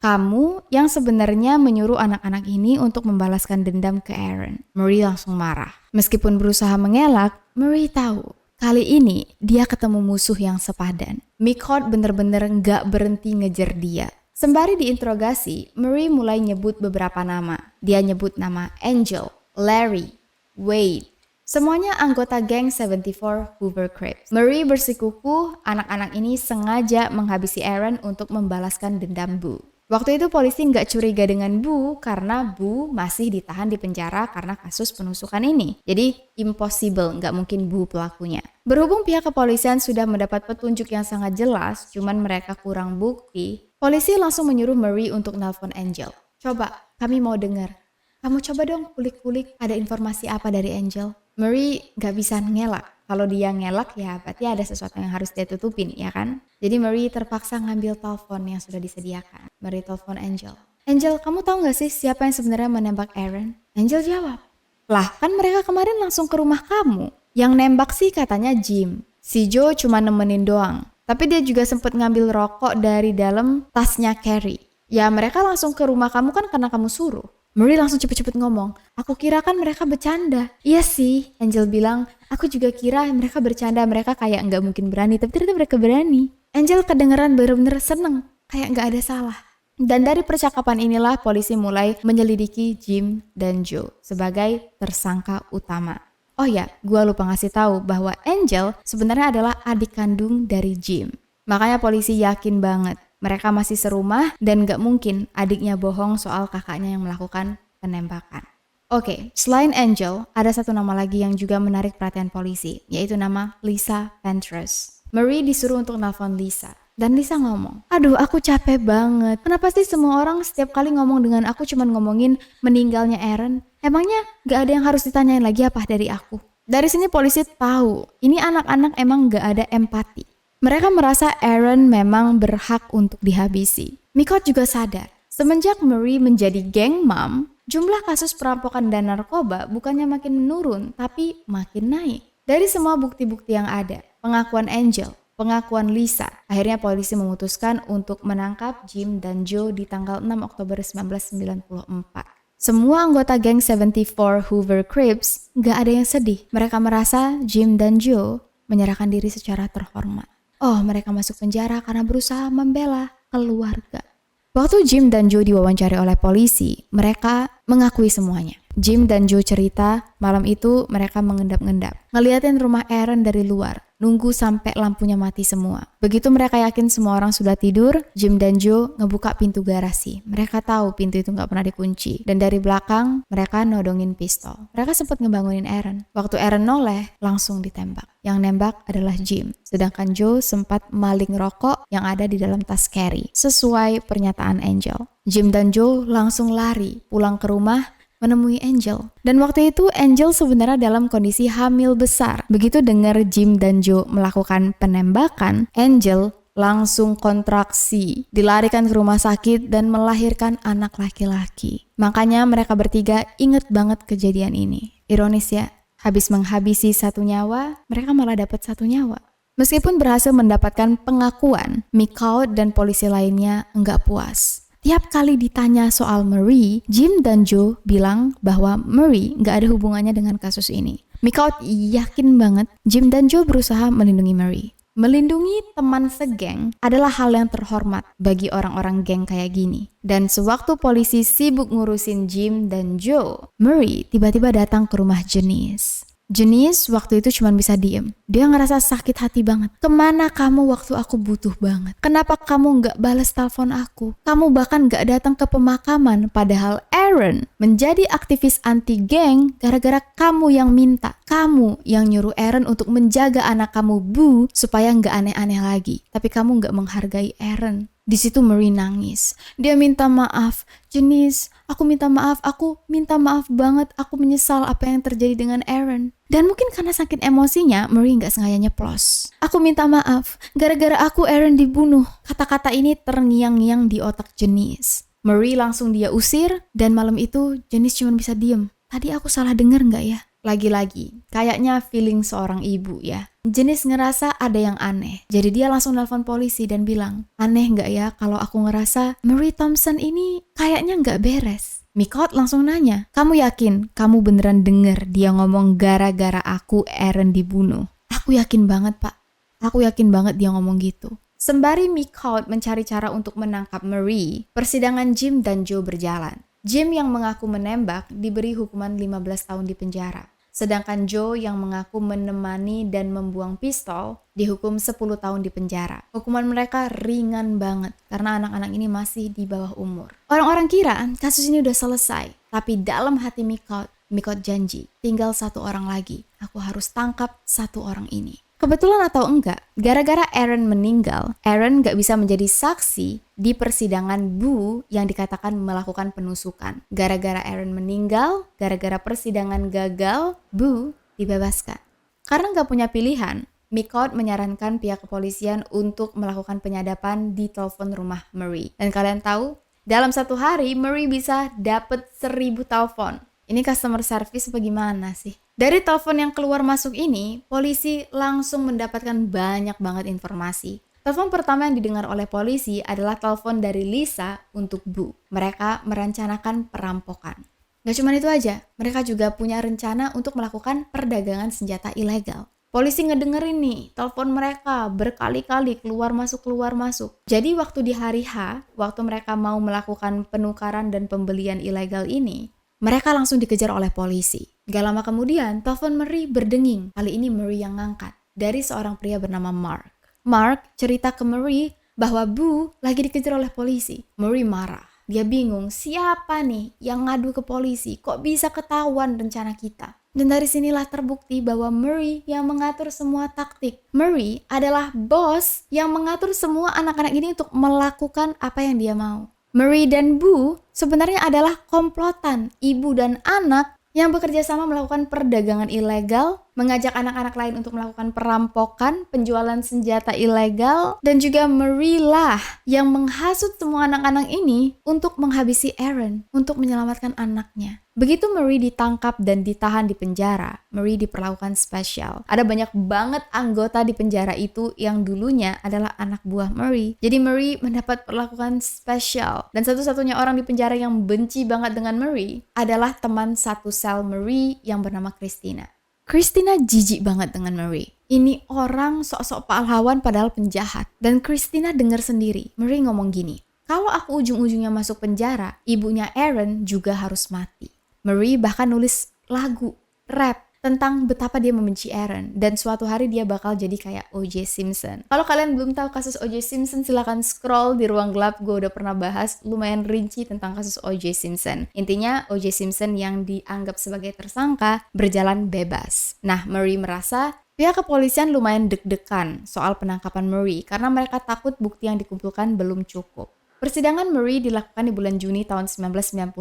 [SPEAKER 1] Kamu yang sebenarnya menyuruh anak-anak ini untuk membalaskan dendam ke Aaron." Murray langsung marah. Meskipun berusaha mengelak, Murray tahu kali ini dia ketemu musuh yang sepadan. Mickout bener-bener nggak berhenti ngejar dia. Sembari diinterogasi, Murray mulai nyebut beberapa nama. Dia nyebut nama Angel, Larry, Wade. Semuanya anggota geng 74 Hoover Crips. Murray bersikukuh anak-anak ini sengaja menghabisi Aaron untuk membalaskan dendam Boo. Waktu itu polisi nggak curiga dengan Boo karena Boo masih ditahan di penjara karena kasus penusukan ini. Jadi impossible, nggak mungkin Boo pelakunya. Berhubung pihak kepolisian sudah mendapat petunjuk yang sangat jelas, cuman mereka kurang bukti, polisi langsung menyuruh Murray untuk nelpon Angel. "Coba, kami mau dengar. Kamu coba dong kulik-kulik ada informasi apa dari Angel." Murray nggak bisa ngelak. Kalau dia ngelak ya berarti ada sesuatu yang harus dia tutupin, ya kan? Jadi Murray terpaksa ngambil telepon yang sudah disediakan. Murray telepon Angel. "Angel, kamu tahu nggak sih siapa yang sebenarnya menembak Aaron?" Angel jawab, "Lah, kan mereka kemarin langsung ke rumah kamu. Yang nembak sih katanya Jim. Si Joe cuma nemenin doang. Tapi dia juga sempat ngambil rokok dari dalam tasnya Carrie. Ya mereka langsung ke rumah kamu kan karena kamu suruh." Murray langsung cepet-cepet ngomong, "Aku kira kan mereka bercanda." "Iya sih," Angel bilang, "aku juga kira mereka bercanda, mereka kayak nggak mungkin berani, tapi ternyata mereka berani." Angel kedengeran bener-bener seneng, kayak nggak ada salah. Dan dari percakapan inilah polisi mulai menyelidiki Jim dan Joe sebagai tersangka utama. Oh ya, gua lupa ngasih tahu bahwa Angel sebenarnya adalah adik kandung dari Jim. Makanya polisi yakin banget mereka masih serumah dan gak mungkin adiknya bohong soal kakaknya yang melakukan penembakan. Oke, selain Angel, ada satu nama lagi yang juga menarik perhatian polisi, yaitu nama Lisa Ventress. Murray disuruh untuk nelfon Lisa. Dan Lisa ngomong, "Aduh, aku capek banget. Kenapa sih semua orang setiap kali ngomong dengan aku cuman ngomongin meninggalnya Aaron? Emangnya gak ada yang harus ditanyain lagi apa dari aku?" Dari sini polisi tahu, ini anak-anak emang gak ada empati. Mereka merasa Aaron memang berhak untuk dihabisi. Mickout juga sadar, semenjak Murray menjadi geng mom, jumlah kasus perampokan dan narkoba bukannya makin menurun, tapi makin naik. Dari semua bukti-bukti yang ada, pengakuan Angel, pengakuan Lisa, akhirnya polisi memutuskan untuk menangkap Jim dan Joe di tanggal 6 Oktober 1994. Semua anggota geng 74 Hoover Crips gak ada yang sedih. Mereka merasa Jim dan Joe menyerahkan diri secara terhormat. Oh, mereka masuk penjara karena berusaha membela keluarga. Waktu Jim dan Joe diwawancari oleh polisi, mereka mengakui semuanya. Jim dan Joe cerita, malam itu mereka mengendap-endap, ngeliatin rumah Aaron dari luar, nunggu sampai lampunya mati semua. Begitu mereka yakin semua orang sudah tidur, Jim dan Joe ngebuka pintu garasi. Mereka tahu pintu itu nggak pernah dikunci. Dan dari belakang, mereka nodongin pistol. Mereka sempat ngebangunin Aaron. Waktu Aaron noleh, langsung ditembak. Yang nembak adalah Jim. Sedangkan Joe sempat maling rokok yang ada di dalam tas Carrie, sesuai pernyataan Angel. Jim dan Joe langsung lari pulang ke rumah menemui Angel. Dan waktu itu Angel sebenarnya dalam kondisi hamil besar. Begitu dengar Jim dan Joe melakukan penembakan, Angel langsung kontraksi, dilarikan ke rumah sakit dan melahirkan anak laki-laki. Makanya mereka bertiga inget banget kejadian ini. Ironis ya, habis menghabisi satu nyawa, mereka malah dapat satu nyawa. Meskipun berhasil mendapatkan pengakuan, Mickout dan polisi lainnya enggak puas. Tiap kali ditanya soal Murray, Jim dan Joe bilang bahwa Murray nggak ada hubungannya dengan kasus ini. Mickout yakin banget Jim dan Joe berusaha melindungi Murray. Melindungi teman segeng adalah hal yang terhormat bagi orang-orang geng kayak gini. Dan sewaktu polisi sibuk ngurusin Jim dan Joe, Murray tiba-tiba datang ke rumah Janice. Janice waktu itu cuma bisa diem. Dia ngerasa sakit hati banget. Kemana kamu waktu aku butuh banget? Kenapa kamu nggak balas telepon aku? Kamu bahkan nggak datang ke pemakaman. Padahal Aaron menjadi aktivis anti-geng gara-gara kamu yang minta. Kamu yang nyuruh Aaron untuk menjaga anak kamu Boo supaya nggak aneh-aneh lagi. Tapi kamu nggak menghargai Aaron. Di situ Marie nangis. Dia minta maaf. Janice, aku minta maaf banget. Aku menyesal apa yang terjadi dengan Aaron. Dan mungkin karena saking emosinya, Marie nggak sengaja nyeplos. Aku minta maaf, gara-gara aku Aaron dibunuh. Kata-kata ini terngiang-ngiang di otak Janice. Marie langsung dia usir, dan malam itu Janice cuma bisa diem. Tadi aku salah denger nggak ya? Lagi-lagi, kayaknya feeling seorang ibu ya. Janice ngerasa ada yang aneh. Jadi dia langsung nelpon polisi dan bilang, aneh nggak ya kalau aku ngerasa Marie Thompson ini kayaknya nggak beres. Micot langsung nanya, kamu yakin kamu beneran denger dia ngomong gara-gara aku Aaron dibunuh? Aku yakin banget pak. Aku yakin banget dia ngomong gitu. Sembari Micot mencari cara untuk menangkap Marie, persidangan Jim dan Joe berjalan. Jim yang mengaku menembak diberi hukuman 15 tahun di penjara. Sedangkan Joe yang mengaku menemani dan membuang pistol dihukum 10 tahun di penjara. Hukuman mereka ringan banget karena anak-anak ini masih di bawah umur. Orang-orang kira kasus ini udah selesai. Tapi dalam hati Micot janji, tinggal satu orang lagi. Aku harus tangkap satu orang ini. Kebetulan atau enggak, gara-gara Aaron meninggal, Aaron gak bisa menjadi saksi di persidangan Boo yang dikatakan melakukan penusukan. Gara-gara Aaron meninggal, gara-gara persidangan gagal, Boo dibebaskan. Karena gak punya pilihan, Micot menyarankan pihak kepolisian untuk melakukan penyadapan di telepon rumah Marie. Dan kalian tahu, dalam satu hari Marie bisa dapet 1000 telepon. Ini customer service bagaimana sih? Dari telepon yang keluar masuk ini, polisi langsung mendapatkan banyak banget informasi. Telepon pertama yang didengar oleh polisi adalah telepon dari Lisa untuk Boo. Mereka merencanakan perampokan. Gak cuma itu aja, mereka juga punya rencana untuk melakukan perdagangan senjata ilegal. Polisi ngedengerin nih, telepon mereka berkali-kali keluar masuk. Jadi waktu di hari H, waktu mereka mau melakukan penukaran dan pembelian ilegal ini, mereka langsung dikejar oleh polisi. Gak lama kemudian, telepon Marie berdenging. Kali ini Marie yang ngangkat. Dari seorang pria bernama Mark. Mark cerita ke Marie bahwa Boo lagi dikejar oleh polisi. Marie marah. Dia bingung, siapa nih yang ngadu ke polisi? Kok bisa ketahuan rencana kita? Dan dari sinilah terbukti bahwa Marie yang mengatur semua taktik. Marie adalah bos yang mengatur semua anak-anak ini untuk melakukan apa yang dia mau. Marie dan Boo sebenarnya adalah komplotan ibu dan anak yang bekerja sama melakukan perdagangan ilegal, mengajak anak-anak lain untuk melakukan perampokan, penjualan senjata ilegal, dan juga Marie lah yang menghasut semua anak-anak ini untuk menghabisi Aaron, untuk menyelamatkan anaknya. Begitu Marie ditangkap dan ditahan di penjara, Marie diperlakukan spesial. Ada banyak banget anggota di penjara itu yang dulunya adalah anak buah Marie. Jadi Marie mendapat perlakuan spesial. Dan satu-satunya orang di penjara yang benci banget dengan Marie adalah teman satu sel Marie yang bernama Christina. Christina jijik banget dengan Marie. Ini orang sok-sok pahlawan padahal penjahat. Dan Christina dengar sendiri. Marie ngomong gini, kalau aku ujung-ujungnya masuk penjara, ibunya Aaron juga harus mati. Marie bahkan nulis lagu, rap, tentang betapa dia membenci Aaron. Dan suatu hari dia bakal jadi kayak O.J. Simpson. Kalau kalian belum tahu kasus O.J. Simpson, silahkan scroll di ruang gelap. Gue udah pernah bahas lumayan rinci tentang kasus O.J. Simpson. Intinya O.J. Simpson yang dianggap sebagai tersangka berjalan bebas. Nah, Marie merasa pihak kepolisian lumayan deg-degan soal penangkapan Marie karena mereka takut bukti yang dikumpulkan belum cukup. Persidangan Marie dilakukan di bulan Juni tahun 1995.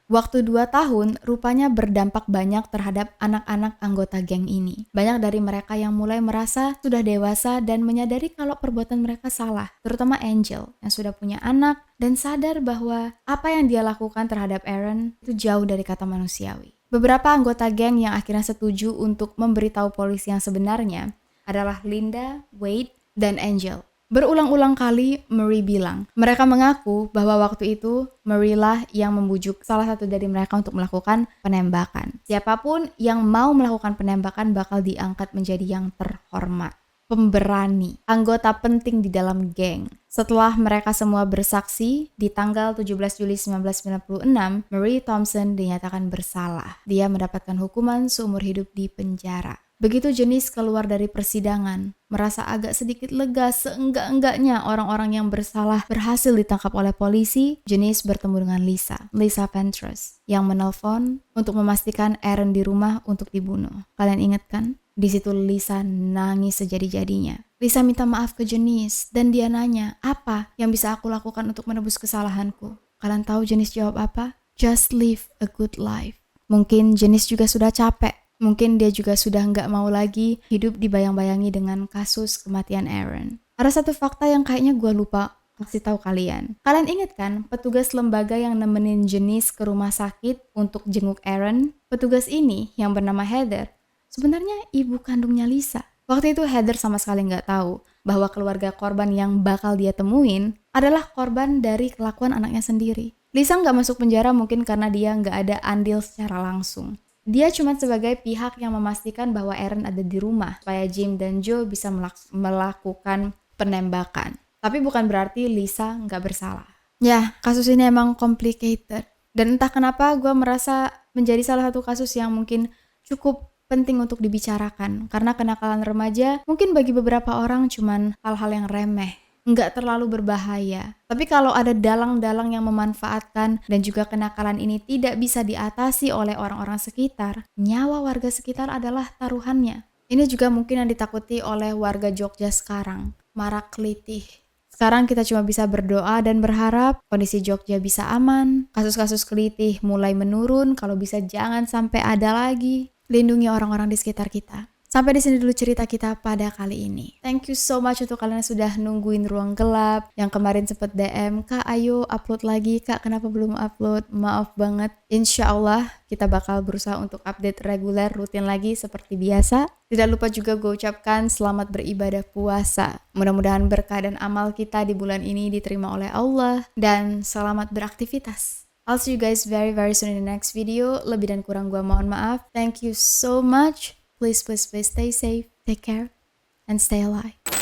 [SPEAKER 1] Waktu 2 tahun rupanya berdampak banyak terhadap anak-anak anggota geng ini. Banyak dari mereka yang mulai merasa sudah dewasa dan menyadari kalau perbuatan mereka salah. Terutama Angel yang sudah punya anak dan sadar bahwa apa yang dia lakukan terhadap Aaron itu jauh dari kata manusiawi. Beberapa anggota geng yang akhirnya setuju untuk memberitahu polisi yang sebenarnya adalah Linda, Wade, dan Angel. Berulang-ulang kali Marie bilang, mereka mengaku bahwa waktu itu Marie lah yang membujuk salah satu dari mereka untuk melakukan penembakan. Siapapun yang mau melakukan penembakan bakal diangkat menjadi yang terhormat. pemberani, anggota penting di dalam geng. Setelah mereka semua bersaksi, di tanggal 17 Juli 1996, Marie Thompson dinyatakan bersalah. Dia mendapatkan hukuman seumur hidup di penjara. Begitu Janice keluar dari persidangan, merasa agak sedikit lega seenggak-enggaknya orang-orang yang bersalah berhasil ditangkap oleh polisi, Janice bertemu dengan Lisa Ventress, yang menelpon untuk memastikan Aaron di rumah untuk dibunuh. Kalian ingat kan? Di situ Lisa nangis sejadi-jadinya. Lisa minta maaf ke Janice dan dia nanya, apa yang bisa aku lakukan untuk menebus kesalahanku? Kalian tahu Janice jawab apa? Just live a good life. Mungkin Janice juga sudah capek. Mungkin dia juga sudah nggak mau lagi hidup dibayang-bayangi dengan kasus kematian Aaron. Ada satu fakta yang kayaknya gue lupa kasih tahu kalian. Kalian ingat kan petugas lembaga yang nemenin Janice ke rumah sakit untuk jenguk Aaron? Petugas ini yang bernama Heather sebenarnya ibu kandungnya Lisa. Waktu itu Heather sama sekali nggak tahu bahwa keluarga korban yang bakal dia temuin adalah korban dari kelakuan anaknya sendiri. Lisa nggak masuk penjara mungkin karena dia nggak ada andil secara langsung. Dia cuma sebagai pihak yang memastikan bahwa Aaron ada di rumah supaya Jim dan Joe bisa melakukan penembakan. Tapi bukan berarti Lisa nggak bersalah. Ya, kasus ini emang complicated. Dan entah kenapa gue merasa menjadi salah satu kasus yang mungkin cukup penting untuk dibicarakan. Karena kenakalan remaja mungkin bagi beberapa orang cuman hal-hal yang remeh, nggak terlalu berbahaya. Tapi kalau ada dalang-dalang yang memanfaatkan dan juga kenakalan ini tidak bisa diatasi oleh orang-orang sekitar, nyawa warga sekitar adalah taruhannya. Ini juga mungkin yang ditakuti oleh warga Jogja sekarang, marak kelitih. Sekarang kita cuma bisa berdoa dan berharap kondisi Jogja bisa aman, kasus-kasus kelitih mulai menurun, kalau bisa jangan sampai ada lagi. Lindungi orang-orang di sekitar kita. Sampai di sini dulu cerita kita pada kali ini. Thank you so much untuk kalian yang sudah nungguin Ruang Gelap, yang kemarin sempet DM, Kak ayo upload lagi, Kak kenapa belum upload? Maaf banget. Insya Allah kita bakal berusaha untuk update reguler rutin lagi seperti biasa. Tidak lupa juga gue ucapkan selamat beribadah puasa. Mudah-mudahan berkah dan amal kita di bulan ini diterima oleh Allah, dan selamat beraktivitas. I'll see you guys very soon in the next video. Lebih dan kurang gue mohon maaf. Thank you so much. Please stay safe, take care, and stay alive.